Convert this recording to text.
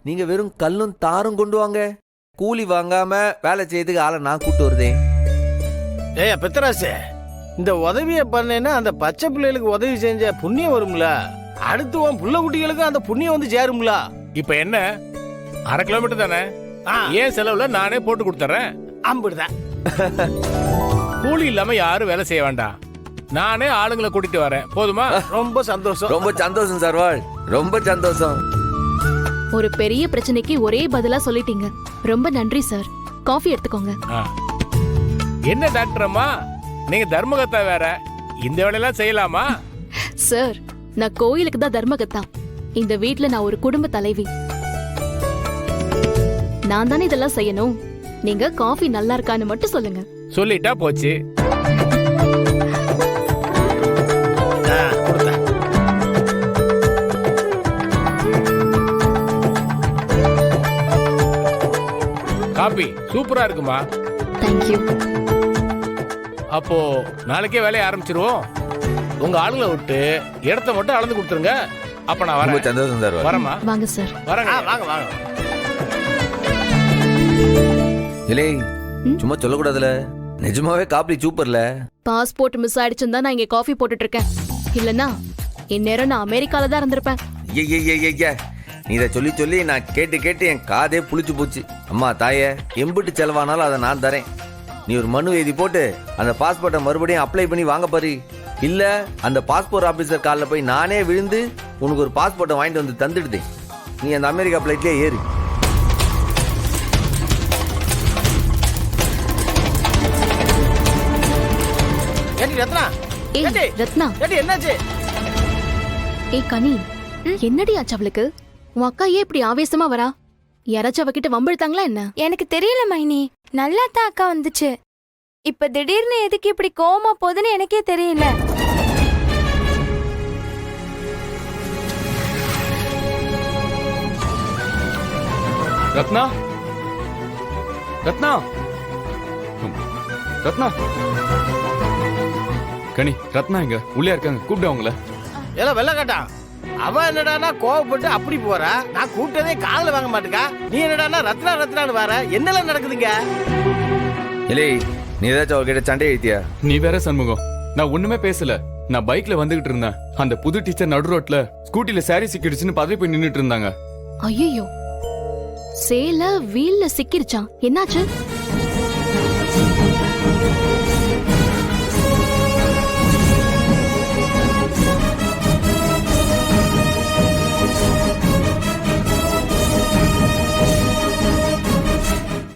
நீங்க வெறும் கல்லும் தாரும் கொண்டு வாங்க. கூலி வாங்காம வேலை செய்யறதுக்கு ஆளை நான் கூட்டு வருதேன். ஏய் பெத்தராசு, இந்த உதவிய பண்ணேன்னா அந்த பச்சை பிள்ளைகளுக்கு உதவி செஞ்ச புண்ணியம் வரும்ல, அடுத்து உன் புள்ள குட்டிகளுக்கு அந்த புண்ணியம் வந்து சேரும்ல. இப்ப என்ன 1/2 கிலோமீட்டர் தானே, ஏன் செலவுல நானே போட்டு கொடுத்துறேன். அம்பிடுதான். கூலி இல்லாம யாரும் வேலை செய்ய வேண்டாம், நானே ஆளுங்களை கூட்டிட்டு வரேன், போதுமா? ரொம்ப சந்தோஷம். ரொம்ப சந்தோஷம் சர்வாள், ரொம்ப சந்தோஷம். ஒரு பெரிய பிரச்சனைக்கு ஒரே பதிலா சொல்லிட்டீங்க. ரொம்ப நன்றி சார். காஃபி எடுத்துக்கோங்க. என்ன டாக்டர் அம்மா, நீங்க தர்மகத்தா வேற, இந்த வேலையெல்லாம் செய்யலாமா? சார், நான் கோயிலுக்கு தான் தர்மகத்தா. இந்த வீட்ல நான் ஒரு குடும்ப தலைவி. நான் தானே இதெல்லாம் செய்யணும். நீங்க காஃபி நல்லா இருக்கான்னு மட்டும் சொல்லுங்க. சொல்லிட்டா போச்சு. காபி சூப்பரா இருக்குமா? தேங்க்யூ. அப்போ நாளைக்கே வேலையை ஆரம்பிச்சிருவோம். உங்க ஆளுங்களை விட்டு இடத்த மட்டும் அளந்து கொடுத்துருங்க. அப்ப நான் ரொம்ப வரேன். சந்தோஷம் சர்வாள். வரமா? வாங்க சார். வரேங்க. வாங்க வாங்க. இல்லை சும்மா சொல்லக்கூடாதுல, நிஜமாவே காப்பி சூப்பர்ல. பாஸ்போர்ட் மிஸ் ஆயிடுச்சுன்னு தான் நான் இங்க காஃபி போட்டுட்டு இருக்கேன். இல்லனா இந்நேரம் நான் அமெரிக்கால தான் இருந்திருப்பேன். நீ இதை சொல்லி சொல்லி நான் கேட்டு கேட்டு என் காதே புளிச்சு போச்சு. அம்மா தாயே, எம்பிட்டு செலவானாலும் அதை நான் தரேன். நீ ஒரு மனு எழுதி போட்டு அந்த பாஸ்போர்ட்டை மறுபடியும் அப்ளை பண்ணி வாங்க பாரு. இல்ல அந்த பாஸ்போர்ட் ஆபீசர் காலில் போய் நானே விழுந்து உனக்கு ஒரு பாஸ்போர்ட்டை வாங்கிட்டு வந்து தந்துடுதேன். நீ அந்த அமெரிக்கா பிளைட்லயே ஏறு. ஏடி ரத்னா, ஏய் ஏடி, ரத்னா. ஏடி என்னாச்சு? ஏய் கனி, என்னடி ஆச்சு அவளுக்கு? உன் அக்கா ஏன் இப்படி ஆவேசமா வரா? யாராச்சும் அவகிட்ட வம்பிழுத்தாங்களா என்ன? எனக்கு தெரியல மைனி, நல்லா தான் அக்கா வந்துச்சு. இப்ப திடீர்னு எதுக்கு இப்படி கோவமா போகுதுன்னு எனக்கே தெரியல. ரத்னா, ரத்னா, ரத்னா. கனி, ரத்னா எங்க? உள்ளே இருக்காங்க, கூப்பிட்டு அவங்கள. எல்லாம் வெள்ள காட்டான். அவ என்னடானா கோவப்பட்டு அப்படி போறா, நான் கூப்பிட்டதே காதுல வாங்க மாட்டேக்கா. நீ என்னடானா ரத்னா ரத்னான்னு வர, என்னெல்லாம் நடக்குதுங்க? இல்லை நீ ஏதாச்சும் அவர்கிட்ட சண்டை எழுத்தியா? நீ வேற சண்முகம், நான் ஒண்ணுமே பேசல. நான் பைக்ல வந்துகிட்டு இருந்தேன். அந்த புது டீச்சர் நடு ரோட்ல ஸ்கூட்டில சாரி சிக்கிடுச்சுன்னு பதவி போய் நின்னுட்டு இருந்தாங்க. ஐயோ, சேல வீல்ல சிக்கிருச்சான். என்னாச்சு?